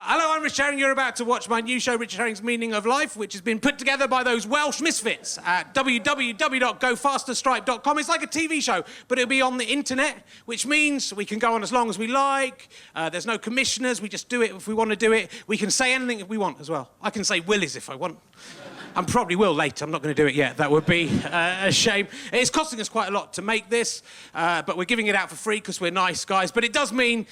Hello, I'm Richard Herring. You're about to watch my new show, Richard Herring's Meaning of Life, which has been put together by those Welsh misfits at www.gofasterstripe.com. It's like a TV show, but it'll be on the internet, which means we can go on as long as we like. There's no commissioners. We just do it if we want to do it. We can say anything if we want as well. I can say Willies if I want. I probably will later. I'm not going to do it yet. That would be a shame. It's costing us quite a lot to make this, but we're giving it out for free because we're nice guys. But it does mean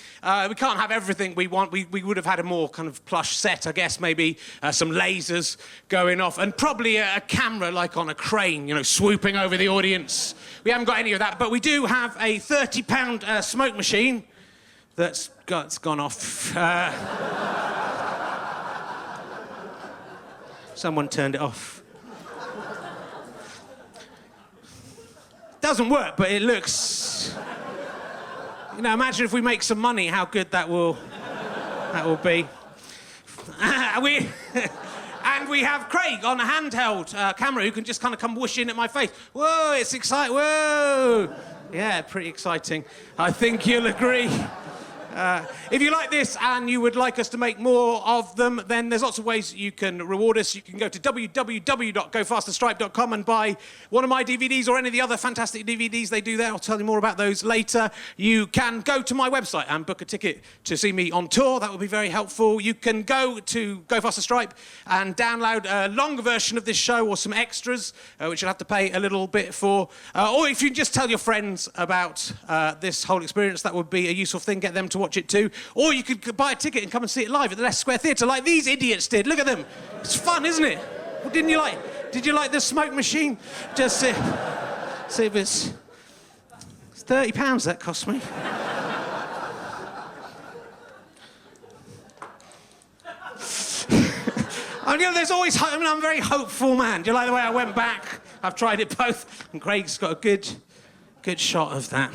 we can't have everything we want. We would have had a more kind of plush set, I guess, maybe some lasers going off, and probably a camera like on a crane, you know, swooping over the audience. We haven't got any of that, but we do have a £30 smoke machine that's gone off. Someone turned it off. Doesn't work, but it looks... You know, imagine if we make some money, how good that will be. And we have Craig on a handheld camera who can just kind of come whoosh in at my face. Whoa, it's exciting, whoa! Yeah, pretty exciting. I think you'll agree. If you like this and you would like us to make more of them, then there's lots of ways you can reward us. You can go to www.gofasterstripe.com and buy one of my DVDs or any of the other fantastic DVDs they do there. I'll tell you more about those later. You can go to my website and book a ticket to see me on tour. That would be very helpful. You can go to Go Faster Stripe and download a longer version of this show or some extras, which you'll have to pay a little bit for. Or if you just tell your friends about this whole experience, that would be a useful thing. Get them to watch it too. Or you could buy a ticket and come and see it live at the Leicester Square Theatre like these idiots did. Look at them. It's fun, isn't it? Well, did you like the smoke machine? Just see if it's £30 that cost me. You know, there's always hope. I mean, I'm a very hopeful man. Do you like the way I went back? I've tried it both, and Craig's got a good shot of that.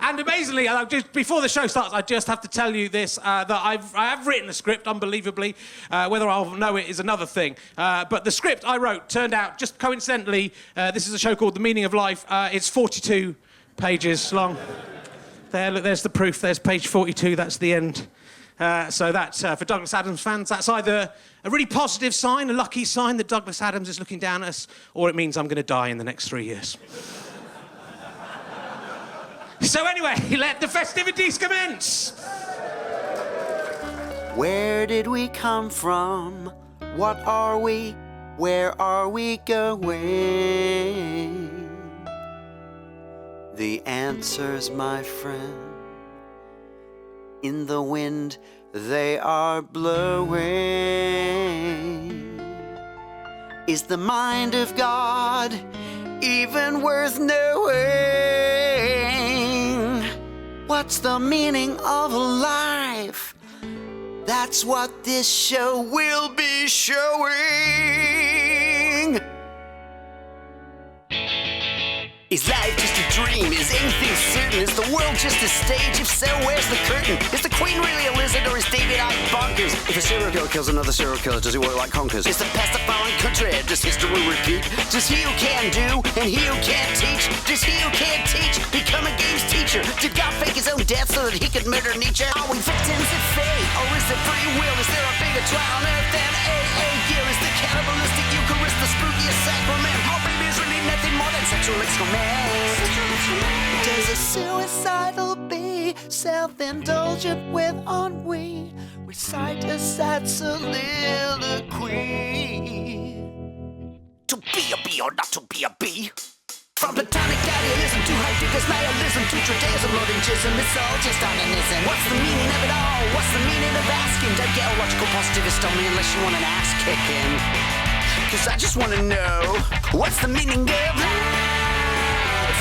And amazingly, just before the show starts, I just have to tell you this, that I have written a script, unbelievably. Whether I'll know it is another thing. But the script I wrote turned out, just coincidentally, this is a show called The Meaning of Life. It's 42 pages long. There, look, there's the proof. There's page 42. That's the end. So that's, for Douglas Adams fans, that's either a really positive sign, a lucky sign that Douglas Adams is looking down at us, or it means I'm going to die in the next 3 years. So anyway, let the festivities commence. Where did we come from? What are we? Where are we going? The answers, my friend, in the wind they are blowing. Is the mind of God even worth knowing? What's the meaning of life? That's what this show will be showing. Is life just a dream? Is anything certain? Is the world just a stage? If so, where's the curtain? Is the Queen really a lizard or is David Icke bonkers? If a serial killer kills another serial killer, does he work like conkers? Is the past a foreign country? Does history repeat? Does he who can do and he who can't teach? Does he who can't teach become a games teacher? Did God fake his own death so that he could murder Nietzsche? Are we victims of fate or is it free will? Is there a bigger trial on earth than AA? Is the cannibalistic Eucharist the spookiest sacrament? Or maybe it's really nothing more than sexual excrement? Does a suicidal bee, self-indulgent with ennui, recite a sad soliloquy? To be a bee or not to be a bee? From platonic idealism to Heidegger's nihilism to Judaism, Lordinism, it's all just onanism. What's the meaning of it all? What's the meaning of asking? Don't get a logical positivist on me unless you want an ass kicking. Cause I just wanna know, what's the meaning of life?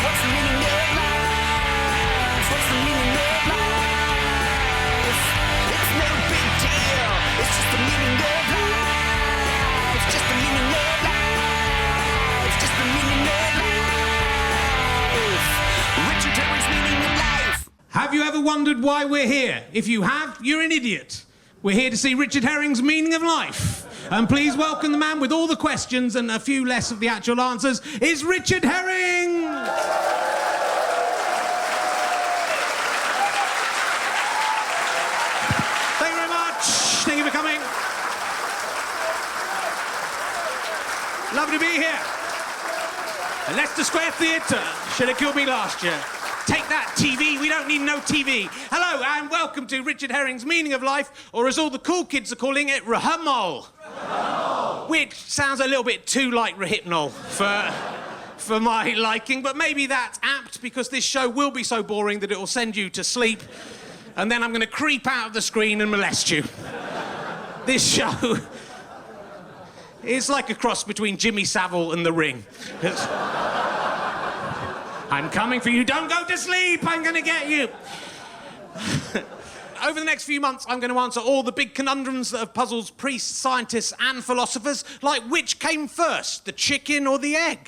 What's the meaning of life? What's the meaning of life? It's no big deal. It's just the meaning of life. It's just the meaning of life. It's just the meaning of life. Richard Herring's Meaning of Life. Have you ever wondered why we're here? If you have, you're an idiot. We're here to see Richard Herring's Meaning of Life. And please welcome the man with all the questions and a few less of the actual answers, is Richard Herring! Lovely to be here. Leicester Square Theatre. Should have killed me last year. Take that, TV. We don't need no TV. Hello, and welcome to Richard Herring's Meaning of Life, or as all the cool kids are calling it, RHMOL. Which sounds a little bit too like RHMOL for my liking, but maybe that's apt because this show will be so boring that it will send you to sleep, and then I'm going to creep out of the screen and molest you. This show is like a cross between Jimmy Savile and The Ring. I'm coming for you. Don't go to sleep. I'm going to get you. Over the next few months, I'm going to answer all the big conundrums that have puzzled priests, scientists, and philosophers, like which came first, the chicken or the egg?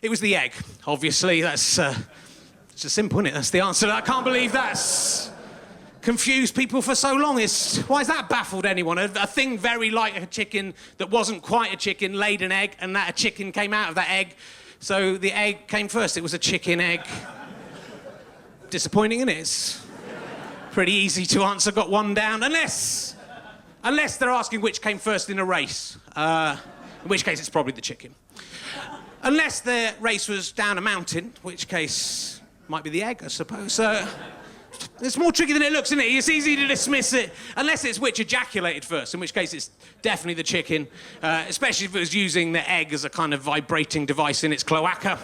It was the egg, obviously. That's it's just simple, isn't it? That's the answer. I can't believe that's confused people for so long. Why has that baffled anyone? A thing very like a chicken that wasn't quite a chicken laid an egg, and that a chicken came out of that egg. So the egg came first. It was a chicken egg. Disappointing, isn't it? It's pretty easy to answer. Got one down. Unless they're asking which came first in a race. In which case, it's probably the chicken. Unless the race was down a mountain, in which case, might be the egg, I suppose. It's more tricky than it looks, isn't it? It's easy to dismiss it. Unless it's which ejaculated first, in which case it's definitely the chicken, especially if it was using the egg as a kind of vibrating device in its cloaca.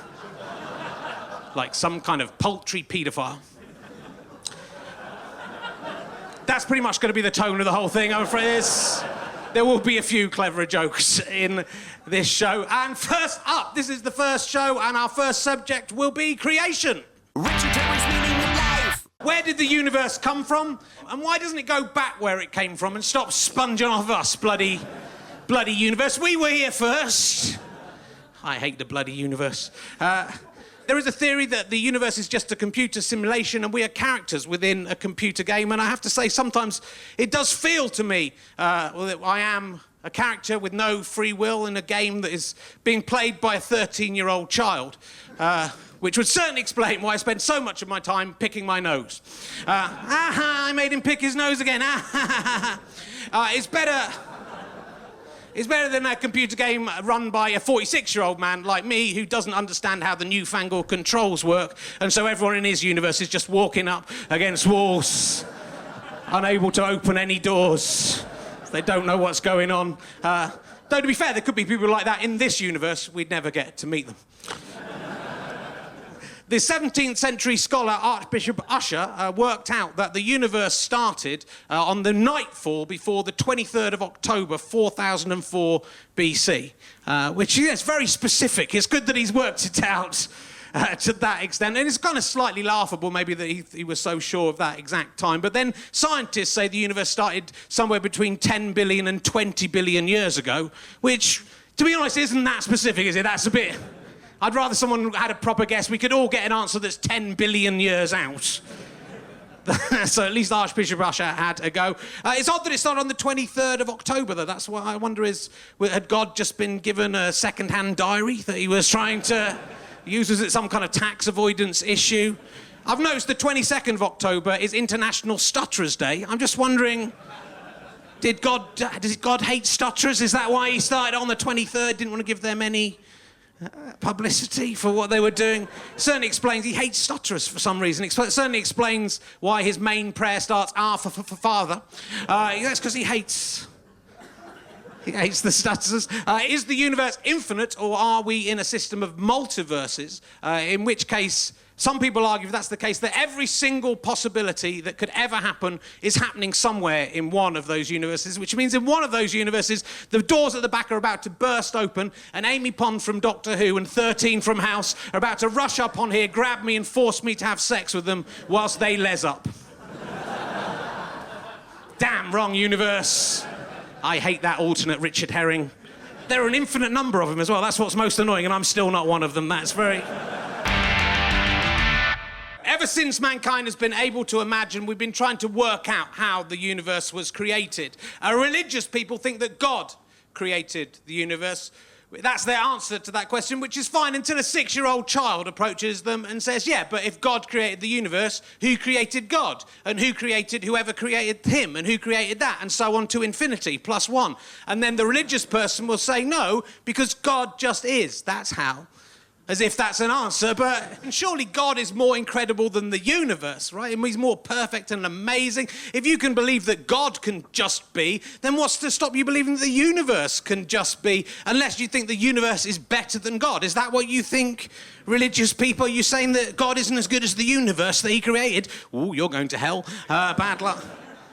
Like some kind of poultry paedophile. That's pretty much going to be the tone of the whole thing, I'm afraid. There will be a few cleverer jokes in this show. And first up, this is the first show, and our first subject will be creation. Richard Herring's Meaning of Life. Where did the universe come from? And why doesn't it go back where it came from and stop sponging off us, bloody universe? We were here first. I hate the bloody universe. There is a theory that the universe is just a computer simulation and we are characters within a computer game, and I have to say sometimes it does feel to me that I am a character with no free will in a game that is being played by a 13-year-old child, which would certainly explain why I spend so much of my time picking my nose. I made him pick his nose again. It's better than a computer game run by a 46-year-old man like me who doesn't understand how the newfangled controls work, and so everyone in his universe is just walking up against walls, unable to open any doors. They don't know what's going on. Though, to be fair, there could be people like that in this universe. We'd never get to meet them. The 17th century scholar Archbishop Usher worked out that the universe started on the nightfall before the 23rd of October, 4004 BC, which is very specific. It's good that he's worked it out to that extent, and it's kind of slightly laughable maybe that he was so sure of that exact time. But then scientists say the universe started somewhere between 10 billion and 20 billion years ago, which, to be honest, isn't that specific, is it? That's a bit... I'd rather someone had a proper guess. We could all get an answer that's 10 billion years out. So at least Archbishop Usher had a go. It's odd that it started on the 23rd of October, though. That's what I wonder is, had God just been given a second-hand diary that he was trying to use? Was it some kind of tax avoidance issue? I've noticed the 22nd of October is International Stutterers Day. I'm just wondering, does God hate stutterers? Is that why he started on the 23rd? Didn't want to give them any publicity for what they were doing? Certainly explains he hates stutterers for some reason. Certainly explains why his main prayer starts for Father. That's because he hates the stutterers. Is the universe infinite, or are we in a system of multiverses? In which case, some people argue, if that's the case, that every single possibility that could ever happen is happening somewhere in one of those universes, which means in one of those universes, the doors at the back are about to burst open, and Amy Pond from Doctor Who and 13 from House are about to rush up on here, grab me and force me to have sex with them whilst they les up. Damn, wrong universe. I hate that alternate Richard Herring. There are an infinite number of them as well. That's what's most annoying, and I'm still not one of them. That's very... Ever since mankind has been able to imagine, we've been trying to work out how the universe was created. Religious people think that God created the universe, That's their answer to that question, which is fine until a 6-year-old child approaches them and says, yeah, but if God created the universe, who created God? And who created whoever created him? And who created that? And so on to infinity, plus one. And then the religious person will say no, because God just is. That's how. As if that's an answer, but surely God is more incredible than the universe, right? And he's more perfect and amazing. If you can believe that God can just be, then what's to stop you believing that the universe can just be, unless you think the universe is better than God? Is that what you think, religious people? Are you saying that God isn't as good as the universe that he created? Ooh, you're going to hell. Bad luck.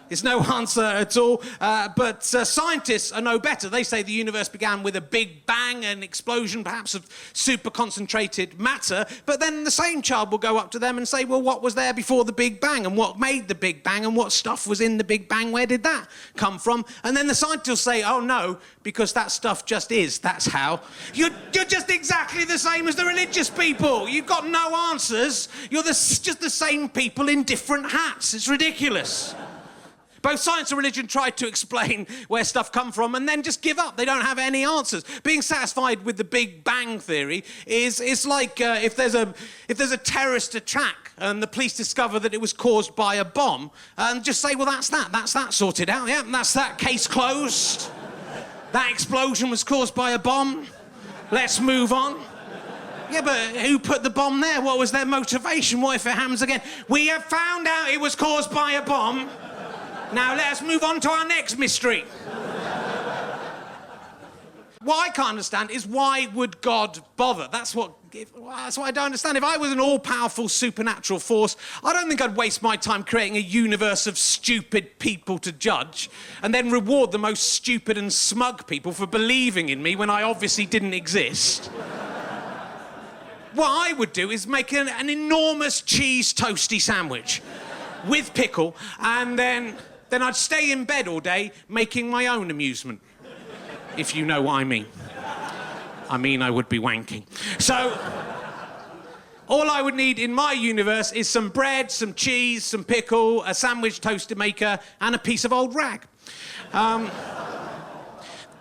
It's no answer at all, but scientists are no better. They say the universe began with a big bang, an explosion perhaps of super concentrated matter, but then the same child will go up to them and say, well, what was there before the Big Bang, and what made the Big Bang, and what stuff was in the Big Bang? Where did that come from? And then the scientists will say, oh no, because that stuff just is. That's how. You're just exactly the same as the religious people. You've got no answers. You're just the same people in different hats. It's ridiculous. Both science and religion try to explain where stuff come from and then just give up. They don't have any answers. Being satisfied with the Big Bang theory is like if there's a terrorist attack and the police discover that it was caused by a bomb, and just say, well, that's that sorted out. Yeah, that's that case closed. That explosion was caused by a bomb. Let's move on. Yeah, but who put the bomb there? What was their motivation? What if it happens again? We have found out it was caused by a bomb. Now let us move on to our next mystery. What I can't understand is, why would God bother? That's what I don't understand. If I was an all-powerful supernatural force, I don't think I'd waste my time creating a universe of stupid people to judge and then reward the most stupid and smug people for believing in me when I obviously didn't exist. What I would do is make an enormous cheese toasty sandwich with pickle, and then I'd stay in bed all day making my own amusement, if you know what I mean. I mean, I would be wanking. So, all I would need in my universe is some bread, some cheese, some pickle, a sandwich toaster maker, and a piece of old rag.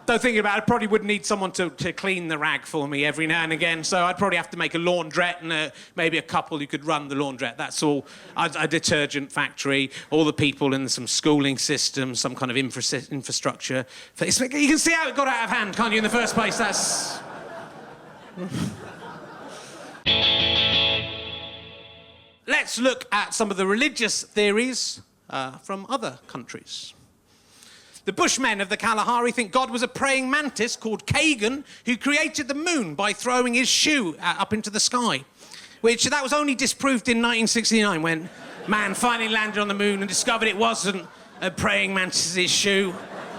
Though thinking about it, I probably would need someone to clean the rag for me every now and again, so I'd probably have to make a laundrette and maybe a couple who could run the laundrette. That's all. A detergent factory, all the people in some schooling system, some kind of infrastructure. You can see how it got out of hand, can't you, in the first place? That's... Let's look at some of the religious theories from other countries. The Bushmen of the Kalahari think God was a praying mantis called Kagan, who created the moon by throwing his shoe up into the sky. That was only disproved in 1969 when man finally landed on the moon and discovered it wasn't a praying mantis's shoe.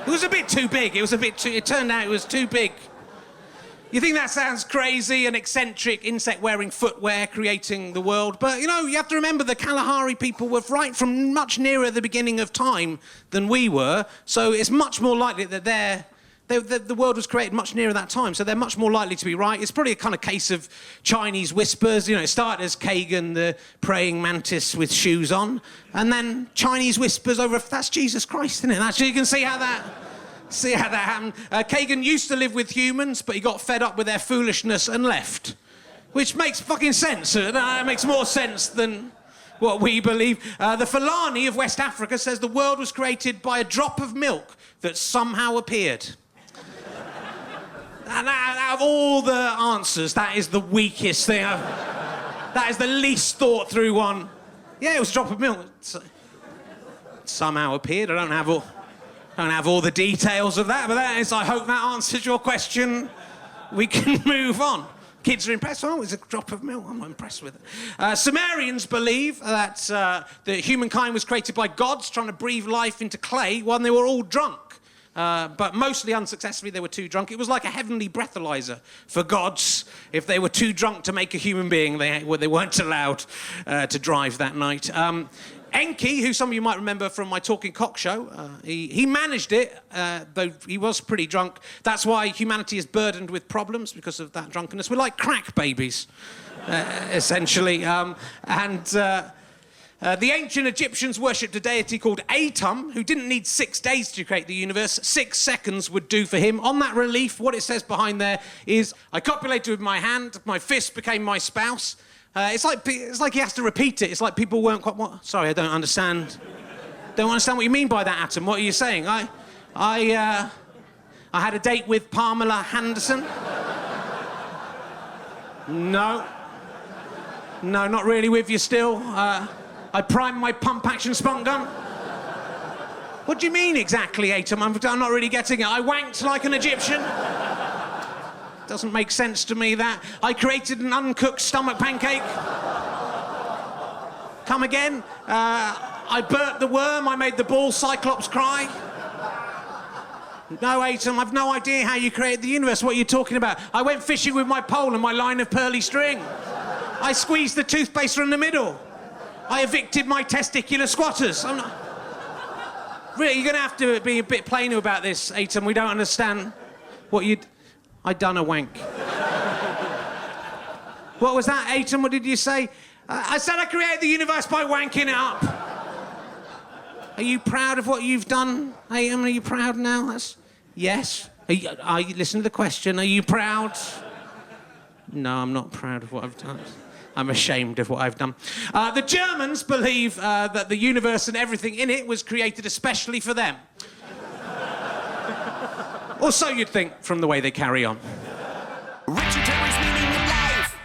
It was a bit too big. It turned out it was too big. You think that sounds crazy, an eccentric insect-wearing footwear creating the world, but, you have to remember the Kalahari people were right from much nearer the beginning of time than we were, so it's much more likely that the world was created much nearer that time, so they're much more likely to be right. It's probably a kind of case of Chinese whispers. It started as Kagan, the praying mantis with shoes on, and then Chinese whispers over, that's Jesus Christ, isn't it? You can see how that happened. Kagan used to live with humans, but he got fed up with their foolishness and left. Which makes fucking sense. It makes more sense than what we believe. The Fulani of West Africa says the world was created by a drop of milk that somehow appeared. And out of all the answers, that is the weakest thing. That is the least thought through one. Yeah, it was a drop of milk. Somehow appeared. I don't have all the details of that, but I hope that answers your question. We can move on. Kids are impressed. Oh, it's a drop of milk. I'm not impressed with it. Sumerians believe that humankind was created by gods trying to breathe life into clay when they were all drunk. But mostly unsuccessfully, they were too drunk. It was like a heavenly breathalyzer for gods. If they were too drunk to make a human being, they weren't allowed to drive that night. Enki, who some of you might remember from my Talking Cock show, he managed it, though he was pretty drunk. That's why humanity is burdened with problems, because of that drunkenness. We're like crack babies, essentially. The ancient Egyptians worshipped a deity called AIOTM, who didn't need 6 days to create the universe. 6 seconds would do for him. On that relief, what it says behind there is, I copulated with my hand, my fist became my spouse. It's like he has to repeat it. It's like people weren't quite... What? Sorry, I don't understand. Don't understand what you mean by that, Atom. What are you saying? I had a date with Pamela Henderson. No, not really with you still. I primed my pump-action spunk gun. What do you mean exactly, Atom? I'm not really getting it. I wanked like an Egyptian. Doesn't make sense to me, that. I created an uncooked stomach pancake. Come again? I burped the worm. I made the ball cyclops cry. No, Atom, I've no idea how you created the universe. What are you talking about? I went fishing with my pole and my line of pearly string. I squeezed the toothpaste from the middle. I evicted my testicular squatters. I'm not... Really, you're going to have to be a bit plainer about this, Atom. We don't understand what you'd... I done a wank. What was that, Atom? What did you say? I said I created the universe by wanking it up. Are you proud of what you've done, Atom? Are you proud now? Yes. Listen to the question. Are you proud? No, I'm not proud of what I've done. I'm ashamed of what I've done. The Germans believe that the universe and everything in it was created especially for them. Or so you'd think from the way they carry on. Richard Herring's meaning in life.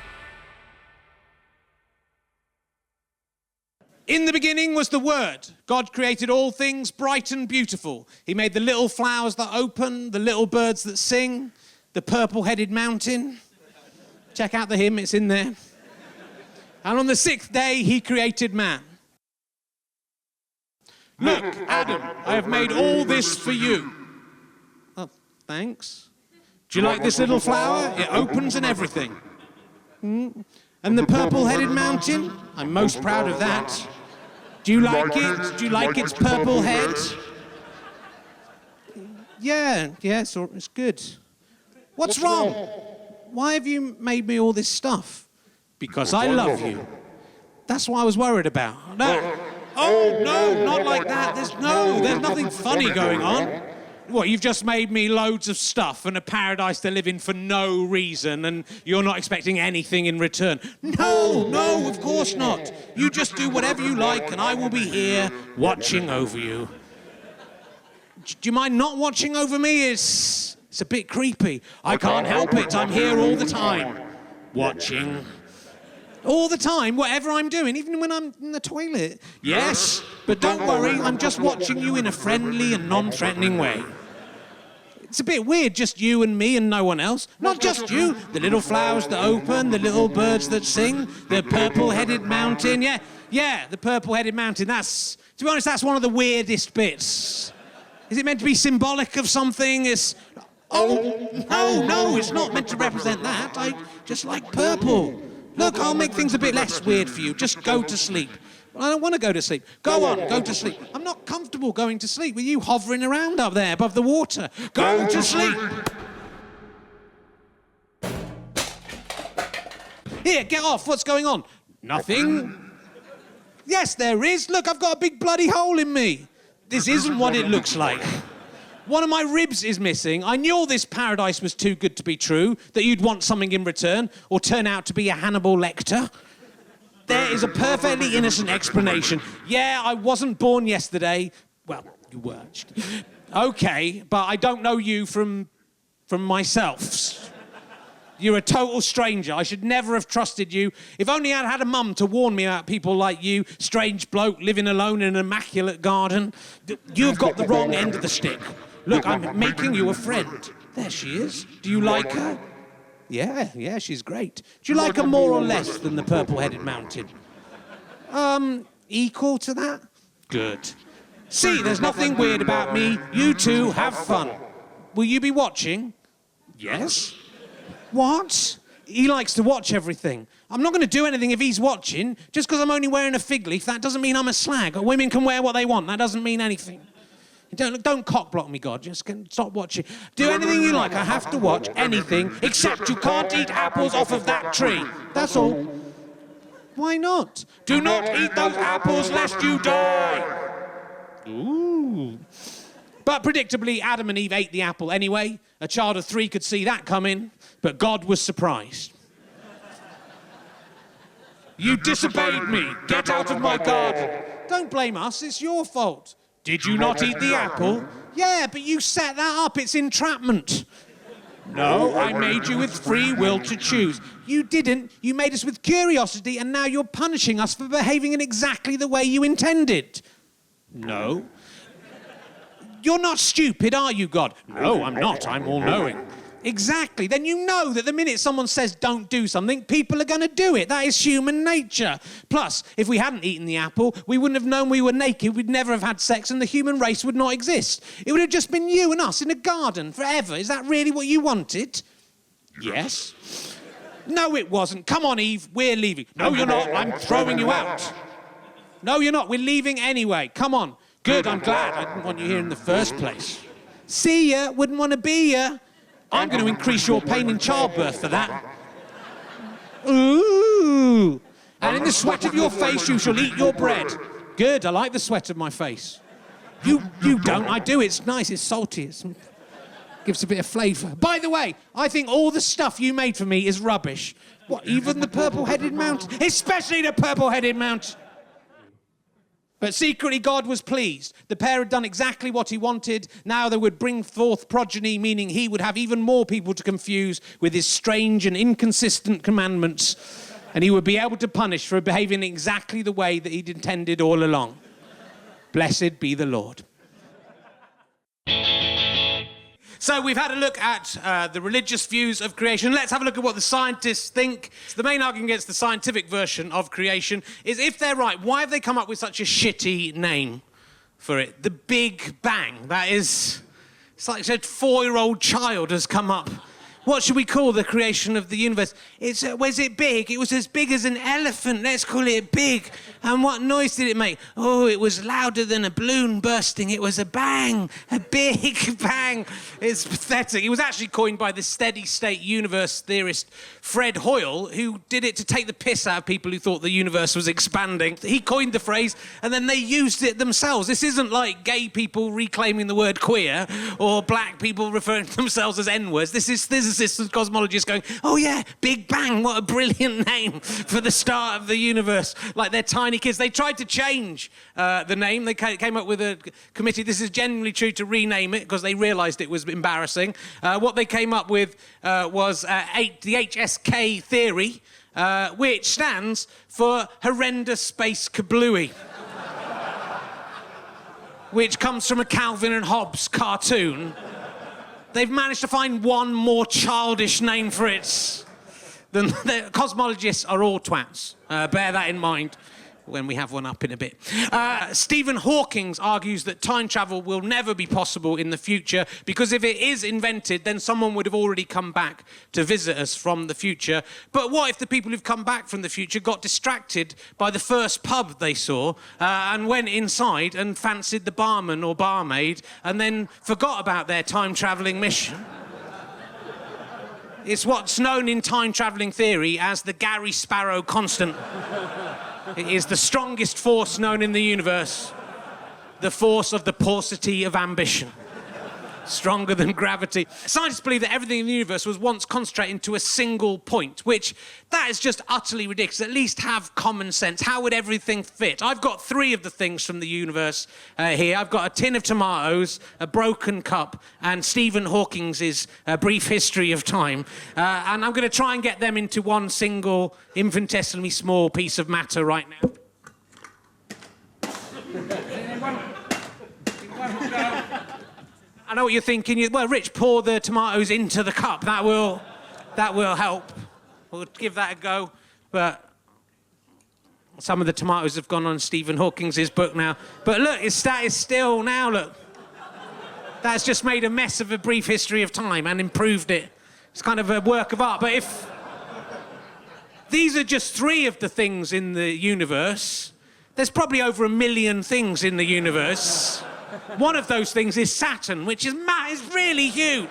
In the beginning was the Word. God created all things bright and beautiful. He made the little flowers that open, the little birds that sing, the purple-headed mountain. Check out the hymn, it's in there. And on the 6th day, he created man. Look, Adam, I have made all this for you. Oh, thanks. Do you like this little flower? It opens and everything. And the purple-headed mountain? I'm most proud of that. Do you like it? Do you like its purple head? Yeah, it's good. What's wrong? Why have you made me all this stuff? Because I love you. That's what I was worried about. No. Oh, no, not like that. There's nothing funny going on. What, you've just made me loads of stuff and a paradise to live in for no reason, and you're not expecting anything in return? No, of course not. You just do whatever you like, and I will be here watching over you. Do you mind not watching over me? It's a bit creepy. I can't help it. I'm here all the time. Watching. All the time, whatever I'm doing, even when I'm in the toilet. Yes, but don't worry, I'm just watching you in a friendly and non-threatening way. It's a bit weird, just you and me and no one else. Not just you. The little flowers that open, the little birds that sing, the purple-headed mountain. Yeah, the purple-headed mountain. To be honest, that's one of the weirdest bits. Is it meant to be symbolic of something? Oh, no, it's not meant to represent that. I just like purple. Look, I'll make things a bit less weird for you. Just go to sleep. I don't want to go to sleep. Go on, go to sleep. I'm not comfortable going to sleep with you hovering around up there above the water. Go to sleep. Here, get off. What's going on? Nothing. Yes, there is. Look, I've got a big bloody hole in me. This isn't what it looks like. One of my ribs is missing. I knew all this paradise was too good to be true, that you'd want something in return, or turn out to be a Hannibal Lecter. There is a perfectly innocent explanation. Yeah, I wasn't born yesterday. Well, you were. Okay, but I don't know you from myself. You're a total stranger. I should never have trusted you. If only I'd had a mum to warn me about people like you, strange bloke living alone in an immaculate garden. You've got the wrong end of the stick. Look, I'm making you a friend. There she is. Do you like her? Yeah, she's great. Do you like her more or less than the purple-headed mountain? Equal to that? Good. See, there's nothing weird about me. You two have fun. Will you be watching? Yes. What? He likes to watch everything. I'm not going to do anything if he's watching. Just because I'm only wearing a fig leaf, that doesn't mean I'm a slag. Women can wear what they want. That doesn't mean anything. Don't cock-block me, God. Just stop watching. Do anything you like. I have to watch anything, except you can't eat apples off of that tree. That's all. Why not? Do not eat those apples lest you die. Ooh. But predictably, Adam and Eve ate the apple anyway. A child of 3 could see that coming, but God was surprised. You disobeyed me. Get out of my garden. Don't blame us. It's your fault. Did you not eat the apple? Yeah, but you set that up. It's entrapment. No, I made you with free will to choose. You didn't. You made us with curiosity, and now you're punishing us for behaving in exactly the way you intended. No. You're not stupid, are you, God? No, I'm not. I'm all-knowing. Exactly. Then you know that the minute someone says don't do something, people are going to do it. That is human nature. Plus, if we hadn't eaten the apple, we wouldn't have known we were naked, we'd never have had sex, and the human race would not exist. It would have just been you and us in a garden forever. Is that really what you wanted? Yes. No, it wasn't. Come on, Eve, we're leaving. No, you're not. I'm throwing you out. No, you're not. We're leaving anyway. Come on. Good, I'm glad. I didn't want you here in the first place. See ya. Wouldn't want to be ya. I'm going to increase your pain in childbirth for that. Ooh. And in the sweat of your face, you shall eat your bread. Good, I like the sweat of my face. You don't, I do. It's nice, it's salty. It gives a bit of flavour. By the way, I think all the stuff you made for me is rubbish. What, even the purple-headed mountain? Especially the purple-headed mountain. But secretly, God was pleased. The pair had done exactly what he wanted. Now they would bring forth progeny, meaning he would have even more people to confuse with his strange and inconsistent commandments. And he would be able to punish for behaving exactly the way that he'd intended all along. Blessed be the Lord. So we've had a look at the religious views of creation. Let's have a look at what the scientists think. So the main argument against the scientific version of creation is, if they're right, why have they come up with such a shitty name for it? The Big Bang. That is, it's like a 4-year-old child has come up. What should we call the creation of the universe? Was it big? It was as big as an elephant. Let's call it big. And what noise did it make? Oh, it was louder than a balloon bursting. It was a bang, a big bang. It's pathetic. It was actually coined by the steady-state universe theorist Fred Hoyle, who did it to take the piss out of people who thought the universe was expanding. He coined the phrase, and then they used it themselves. This isn't like gay people reclaiming the word queer or black people referring to themselves as N-words. This is physicists and cosmologists going, oh yeah, Big Bang, what a brilliant name for the start of the universe. Like they're tiny kids. They tried to change the name. They came up with a committee. This is genuinely true, to rename it because they realised it was embarrassing. What they came up with was the HSK theory, which stands for horrendous space kablooey, which comes from a Calvin and Hobbes cartoon. They've managed to find one more childish name for it than the cosmologists are all twats. Bear that in mind when we have one up in a bit. Stephen Hawking argues that time travel will never be possible in the future because if it is invented, then someone would have already come back to visit us from the future. But what if the people who've come back from the future got distracted by the first pub they saw and went inside and fancied the barman or barmaid and then forgot about their time-travelling mission? It's what's known in time-travelling theory as the Gary Sparrow constant. It is the strongest force known in the universe, the force of the paucity of ambition. Stronger than gravity. Scientists believe that everything in the universe was once concentrated into a single point, which that is just utterly ridiculous. At least have common sense. How would everything fit? I've got 3 of the things from the universe here. I've got a tin of tomatoes, a broken cup, and Stephen Hawking's Brief History of Time. And I'm going to try and get them into one single infinitesimally small piece of matter right now. I know what you're thinking. Well, Rich, pour the tomatoes into the cup. That will help. We'll give that a go. But some of the tomatoes have gone on Stephen Hawking's book now. But look, that is still now, look. That's just made a mess of A Brief History of Time and improved it. It's kind of a work of art. But if these are just 3 of the things in the universe, there's probably over 1 million things in the universe. One of those things is Saturn, which is really huge.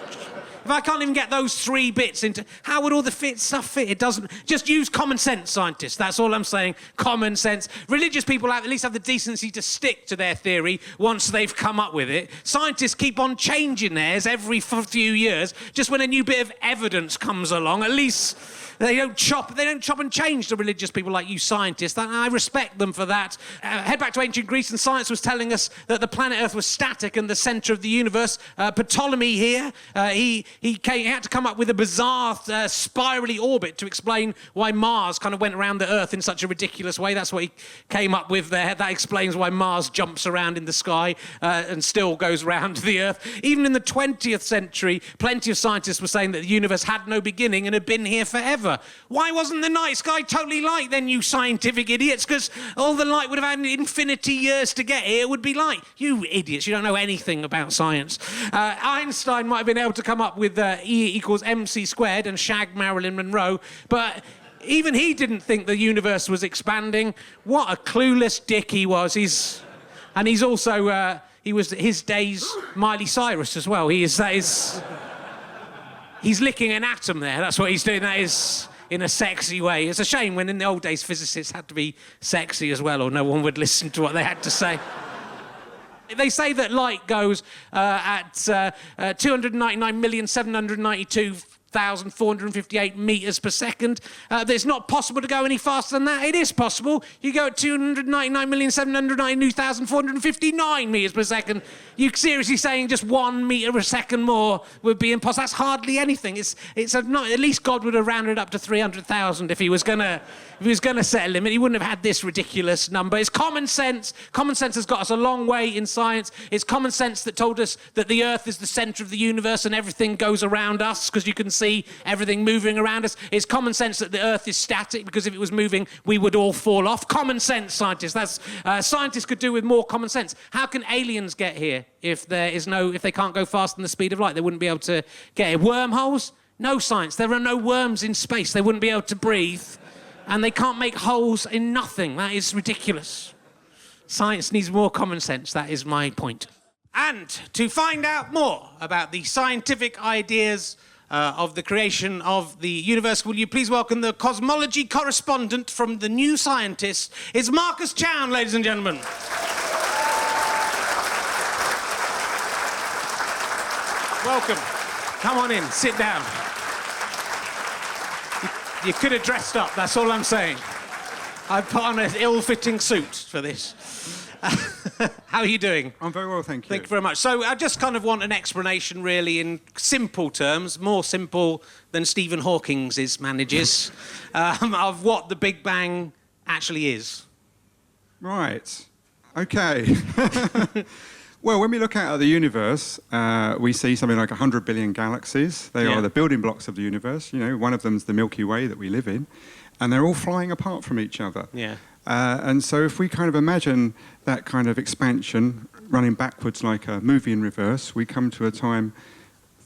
If I can't even get those 3 bits into... How would all the stuff fit? It doesn't... Just use common sense, scientists. That's all I'm saying. Common sense. Religious people at least have the decency to stick to their theory once they've come up with it. Scientists keep on changing theirs every few years. Just when a new bit of evidence comes along, at least... They don't chop and change the religious people like you scientists. And I respect them for that. Head back to ancient Greece, and science was telling us that the planet Earth was static and the centre of the universe. Ptolemy here, he had to come up with a bizarre spirally orbit to explain why Mars kind of went around the Earth in such a ridiculous way. That's what he came up with there. That explains why Mars jumps around in the sky and still goes round the Earth. Even in the 20th century, plenty of scientists were saying that the universe had no beginning and had been here forever. Why wasn't the night sky totally light then, you scientific idiots? Because all the light would have had infinity years to get here would be light. You idiots, you don't know anything about science. Einstein might have been able to come up with E equals MC squared and shag Marilyn Monroe, but even he didn't think the universe was expanding. What a clueless dick he was. He's also, he was his day's Miley Cyrus as well. He's licking an atom there. That's what he's doing. That is in a sexy way. It's a shame when in the old days physicists had to be sexy as well, or no one would listen to what they had to say. They say that light goes at 299,792,458 metres per second. It's not possible to go any faster than that. It is possible. You go at 299,792,459 metres per second. You seriously saying just 1 metre a second more would be impossible? That's hardly anything. At least God would have rounded up to 300,000 if he was gonna set a limit. He wouldn't have had this ridiculous number. It's common sense. Common sense has got us a long way in science. It's common sense that told us that the Earth is the centre of the universe and everything goes around us because you can see everything moving around us. It's common sense that the Earth is static because if it was moving, we would all fall off. Common sense, scientists. Scientists could do with more common sense. How can aliens get here if they can't go faster than the speed of light? They wouldn't be able to get here. Wormholes? No science. There are no worms in space. They wouldn't be able to breathe. And they can't make holes in nothing. That is ridiculous. Science needs more common sense. That is my point. And to find out more about the scientific ideas of the creation of the universe, will you please welcome the cosmology correspondent from The New Scientist? It's Marcus Chown, ladies and gentlemen. Welcome. Come on in, sit down. You could have dressed up, that's all I'm saying. I've put on an ill-fitting suit for this. How are you doing? I'm very well, thank you. Thank you very much. So I just kind of want an explanation, really, in simple terms, more simple than Stephen Hawking's manages, of what the Big Bang actually is. Right. OK. Well, when we look out at the universe, we see something like 100 billion galaxies. They are the building blocks of the universe. You know, one of them's the Milky Way that we live in. And they're all flying apart from each other. Yeah. And so if we kind of imagine that kind of expansion running backwards like a movie in reverse, we come to a time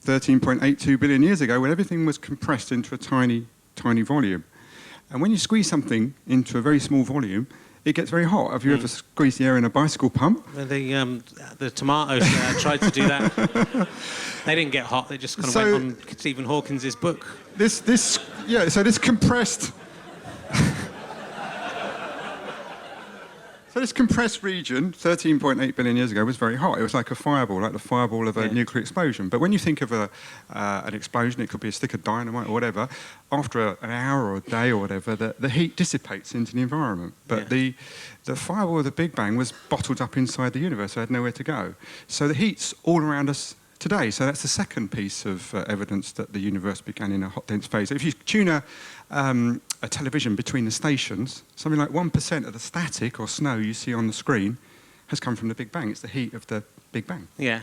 13.82 billion years ago when everything was compressed into a tiny, tiny volume. And when you squeeze something into a very small volume, it gets very hot. Have you ever squeezed the air in a bicycle pump? Well, the tomatoes tried to do that. They didn't get hot. They just kind of went on Stephen Hawking's book. So this compressed... So this compressed region, 13.8 billion years ago, was very hot. It was like a fireball, like the fireball of a nuclear explosion. But when you think of an explosion, it could be a stick of dynamite or whatever, after an hour or a day or whatever, the heat dissipates into the environment. But the fireball of the Big Bang was bottled up inside the universe, so it had nowhere to go. So the heat's all around us today. So that's the second piece of evidence that the universe began in a hot, dense phase. If you tune a television between the stations, something like 1% of the static or snow you see on the screen has come from the Big Bang. It's the heat of the Big Bang. Yeah.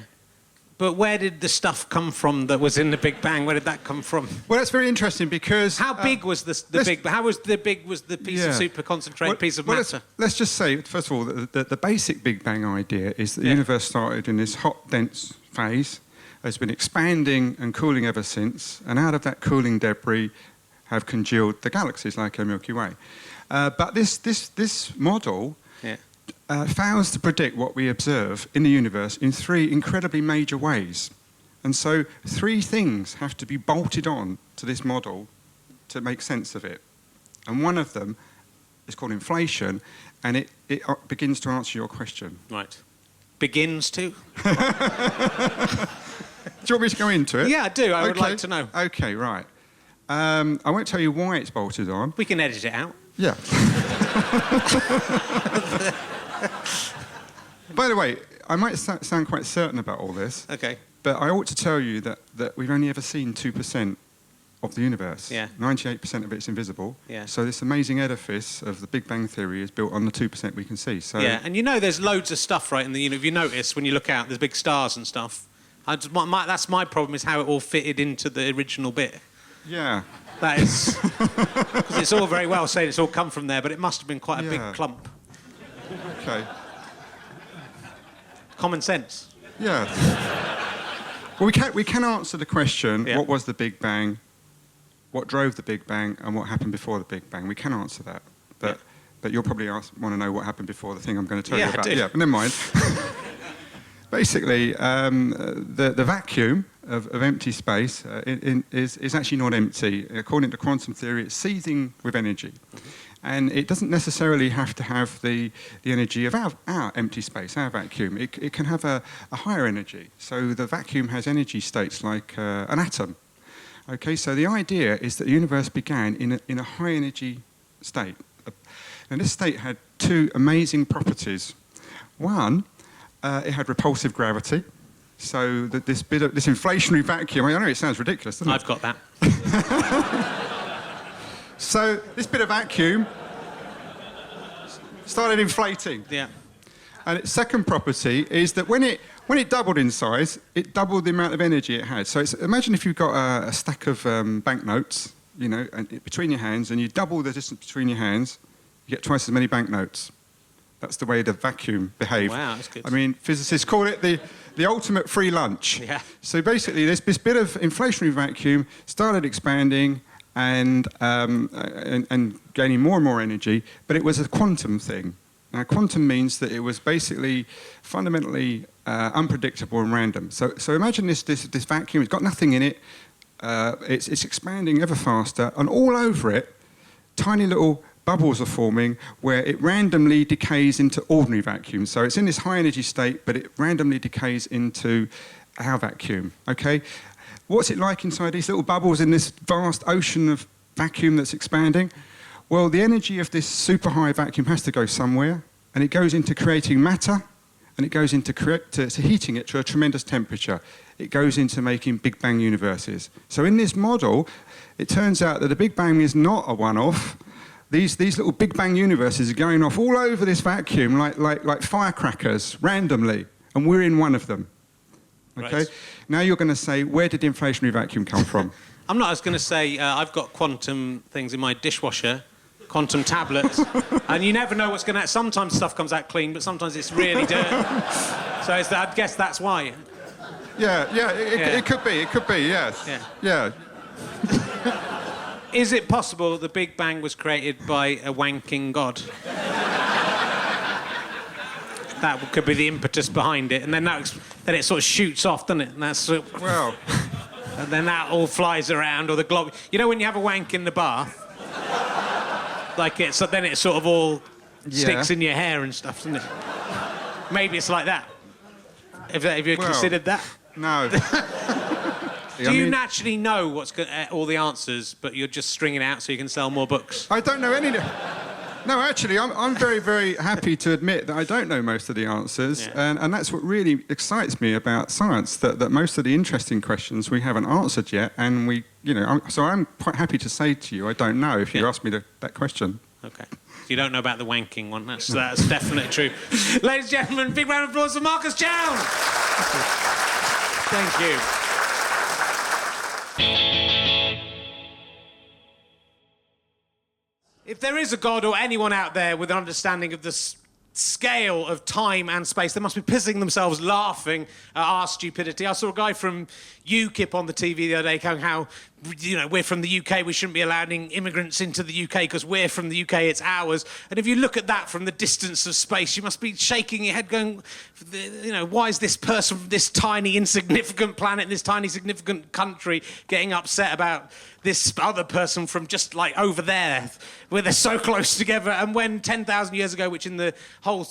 But where did the stuff come from that was in the Big Bang? Where did that come from? Well, that's very interesting because... How big was the Big Bang? How was the piece of super concentrated piece of matter? Let's just say, first of all, the basic Big Bang idea is that the universe started in this hot, dense phase, has been expanding and cooling ever since, and out of that cooling debris have congealed the galaxies like our Milky Way. But this model fails to predict what we observe in the universe in 3 incredibly major ways. And so 3 things have to be bolted on to this model to make sense of it. And one of them is called inflation, and it begins to answer your question. Right. Begins to? Do you want me to go into it? Yeah, I do. I would like to know. Okay, right. I won't tell you why it's bolted on. We can edit it out. Yeah. By the way, I might sound quite certain about all this. Okay. But I ought to tell you that we've only ever seen 2% of the universe. Yeah. 98% of it's invisible. Yeah. So this amazing edifice of the Big Bang Theory is built on the 2% we can see. So Yeah, and you know there's loads of stuff, right, in the universe. If you notice, when you look out, there's big stars and stuff. That's my problem, is how it all fitted into the original bit. Yeah. That is... Because it's all very well saying it's all come from there, but it must have been quite a big clump. Okay. Common sense. Yeah. Well, we can answer the question, what was the Big Bang, what drove the Big Bang, and what happened before the Big Bang. We can answer that. But you'll probably want to know what happened before the thing I'm going to tell you about. Yeah, but never mind. Basically, the vacuum of empty space is actually not empty. According to quantum theory, it's seething with energy. And it doesn't necessarily have to have the energy of our empty space, our vacuum. It can have a higher energy. So the vacuum has energy states like an atom. Okay, so the idea is that the universe began in a high energy state. And this state had 2 amazing properties. One, it had repulsive gravity. So that this inflationary vacuum, I know it sounds ridiculous, doesn't it? I've got that. So this bit of vacuum started inflating. Yeah. And its second property is that when it doubled in size, it doubled the amount of energy it had. So imagine if you've got a stack of banknotes, you know, between your hands, and you double the distance between your hands, you get twice as many banknotes. That's the way the vacuum behaved. Wow, that's good. I mean, physicists call it the ultimate free lunch. Yeah. So basically, this bit of inflationary vacuum started expanding and gaining more and more energy, but it was a quantum thing. Now, quantum means that it was basically fundamentally unpredictable and random. So imagine this vacuum. It's got nothing in it. It's expanding ever faster, and all over it, tiny little bubbles are forming where it randomly decays into ordinary vacuum. So it's in this high energy state, but it randomly decays into our vacuum. Okay. What's it like inside these little bubbles in this vast ocean of vacuum that's expanding? Well, the energy of this super high vacuum has to go somewhere, and it goes into creating matter, and it goes into heating it to a tremendous temperature. It goes into making Big Bang universes. So in this model, it turns out that the Big Bang is not a one-off. These little Big Bang universes are going off all over this vacuum like firecrackers, randomly, and we're in one of them. Okay? Right. Now you're going to say, where did the inflationary vacuum come from? I'm not. I was going to say, I've got quantum things in my dishwasher, quantum tablets, and you never know what's going to... Sometimes stuff comes out clean, but sometimes it's really dirty. So I guess that's why. It could be, yes. Yeah. Is it possible the Big Bang was created by a wanking god? That could be the impetus behind it, and then then it sort of shoots off, doesn't it? And that's Well... and then that all flies around, or the glob. You know when you have a wank in the bath, so then it sort of all sticks in your hair and stuff, doesn't it? Maybe it's like that. Have you considered that? No. Do you naturally know all the answers, but you're just stringing out so you can sell more books? I don't know any... No, actually, I'm very, very happy to admit that I don't know most of the answers, and that's what really excites me about science, that most of the interesting questions we haven't answered yet, and so I'm quite happy to say to you, I don't know if you ask me that question. Okay. You don't know about the wanking one, that's definitely true. Ladies and gentlemen, big round of applause for Marcus Chown! Thank you. If there is a God or anyone out there with an understanding of the scale of time and space, they must be pissing themselves laughing at our stupidity. I saw a guy from UKIP on the TV the other day going how you know, we're from the UK, we shouldn't be allowing immigrants into the UK because we're from the UK, it's ours. And if you look at that from the distance of space, you must be shaking your head going, you know, why is this person from this tiny, insignificant planet, this tiny, significant country getting upset about this other person from just like over there, where they're so close together? And when 10,000 years ago, which in the whole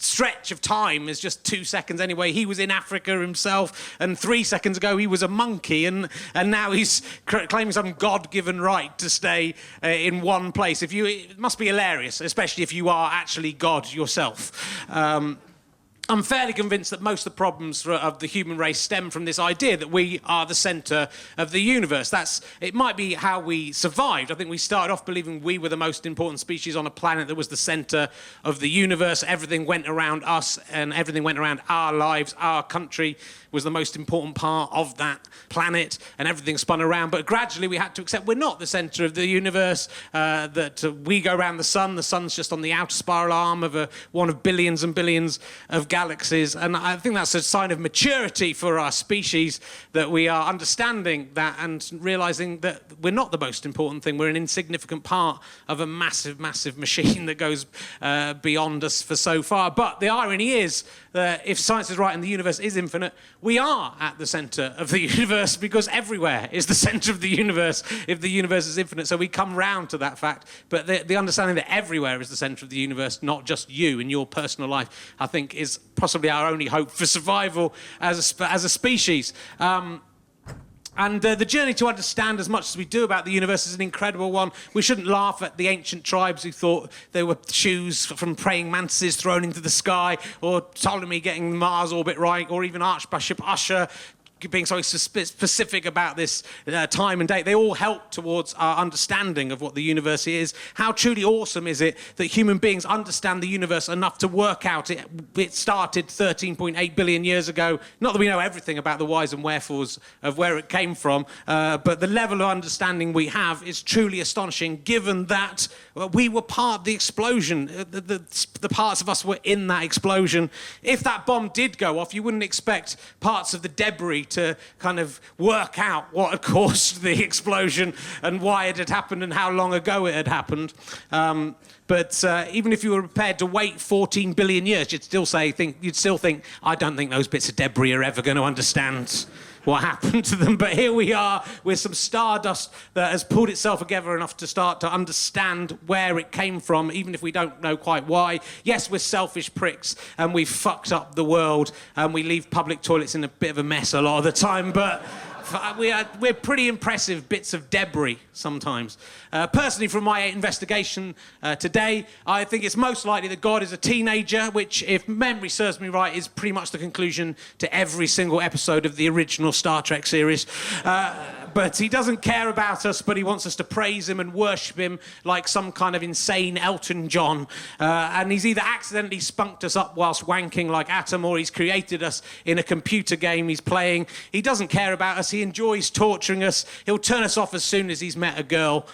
stretch of time is just 2 seconds anyway, he was in Africa himself, and 3 seconds ago he was a monkey, and now he's claiming some God-given right to stay in one place. It must be hilarious, especially if you are actually God yourself. I'm fairly convinced that most of the problems of the human race stem from this idea that we are the centre of the universe. It might be how we survived. I think we started off believing we were the most important species on a planet that was the centre of the universe. Everything went around us and everything went around our lives. Our country was the most important part of that planet, and everything spun around. But gradually we had to accept we're not the centre of the universe, that we go around the sun. The sun's just on the outer spiral arm of one of billions and billions of galaxies. And I think that's a sign of maturity for our species, that we are understanding that and realising that we're not the most important thing. We're an insignificant part of a massive, massive machine that goes beyond us for so far. But the irony is that if science is right and the universe is infinite, we are at the centre of the universe, because everywhere is the centre of the universe if the universe is infinite. So we come round to that fact. But the understanding that everywhere is the centre of the universe, not just you in your personal life, I think is possibly our only hope for survival as a species. And the journey to understand as much as we do about the universe is an incredible one. We shouldn't laugh at the ancient tribes who thought they were shoes from praying mantises thrown into the sky, or Ptolemy getting Mars orbit right, or even Archbishop Usher being so specific about this time and date. They all help towards our understanding of what the universe is. How truly awesome is it that human beings understand the universe enough to work out it started 13.8 billion years ago. Not that we know everything about the whys and wherefores of where it came from, but the level of understanding we have is truly astonishing, given that we were part of the explosion. The parts of us were in that explosion. If that bomb did go off, you wouldn't expect parts of the debris to kind of work out what had caused the explosion and why it had happened and how long ago it had happened. But even if you were prepared to wait 14 billion years, you'd still think, I don't think those bits of debris are ever going to understand what happened to them. But here we are with some stardust that has pulled itself together enough to start to understand where it came from, even if we don't know quite why. Yes, we're selfish pricks and we've fucked up the world and we leave public toilets in a bit of a mess a lot of the time, but we're pretty impressive bits of debris sometimes. Personally, from my investigation today, I think it's most likely that God is a teenager, which, if memory serves me right, is pretty much the conclusion to every single episode of the original Star Trek series. But he doesn't care about us, but he wants us to praise him and worship him like some kind of insane Elton John. And he's either accidentally spunked us up whilst wanking like Atom, or he's created us in a computer game he's playing. He doesn't care about us. He enjoys torturing us. He'll turn us off as soon as he's met a girl.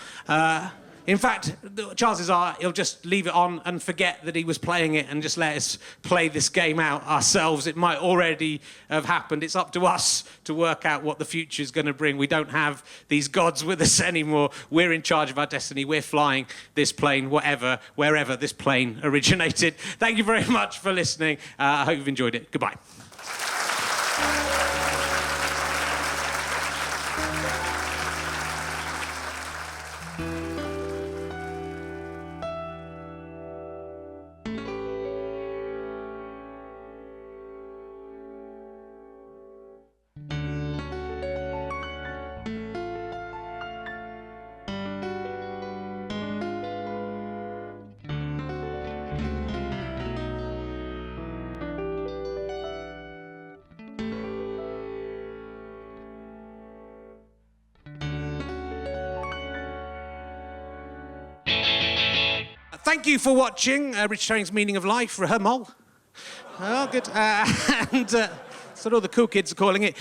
In fact, the chances are he'll just leave it on and forget that he was playing it and just let us play this game out ourselves. It might already have happened. It's up to us to work out what the future is going to bring. We don't have these gods with us anymore. We're in charge of our destiny. We're flying this plane, wherever this plane originated. Thank you very much for listening. I hope you've enjoyed it. Goodbye. Thank you for watching Richard Herring's Meaning of Life, RHMOL. Oh, good. And that's what all the cool kids are calling it.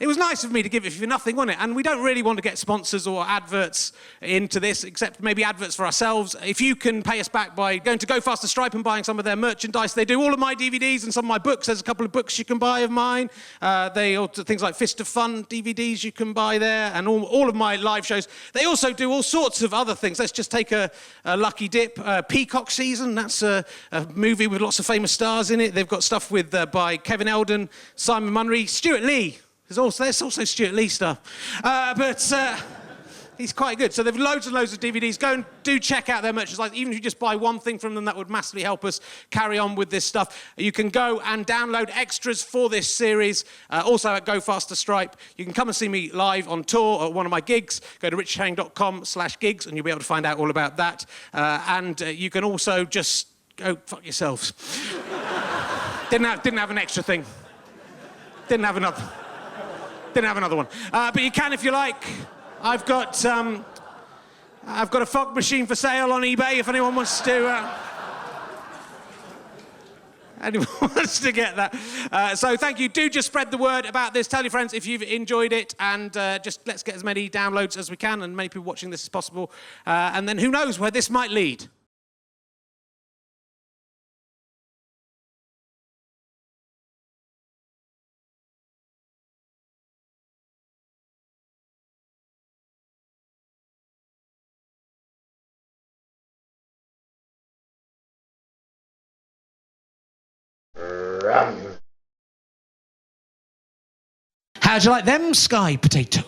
It was nice of me to give it for nothing, wasn't it? And we don't really want to get sponsors or adverts into this, except maybe adverts for ourselves. If you can pay us back by going to Go Faster Stripe and buying some of their merchandise, they do all of my DVDs and some of my books. There's a couple of books you can buy of mine. They also, things like Fist of Fun DVDs you can buy there, and all of my live shows. They also do all sorts of other things. Let's just take a lucky dip. Peacock Season, that's a movie with lots of famous stars in it. They've got stuff with by Kevin Eldon, Simon Munnery, Stuart Lee. There's also Stuart Lee stuff. But he's quite good. So they've loads and loads of DVDs. Go and do check out their merchandise. Even if you just buy one thing from them, that would massively help us carry on with this stuff. You can go and download extras for this series. Also at Go Faster Stripe. You can come and see me live on tour at one of my gigs. Go to richardherring.com/gigs and you'll be able to find out all about that. And you can also just go fuck yourselves. Didn't have an extra thing. Didn't have another one. But you can if you like. I've got a fog machine for sale on eBay if anyone wants to. Anyone wants to get that. So thank you. Do just spread the word about this. Tell your friends if you've enjoyed it, and just let's get as many downloads as we can and many people watching this as possible. And then who knows where this might lead. How'd you like them sky potatoes?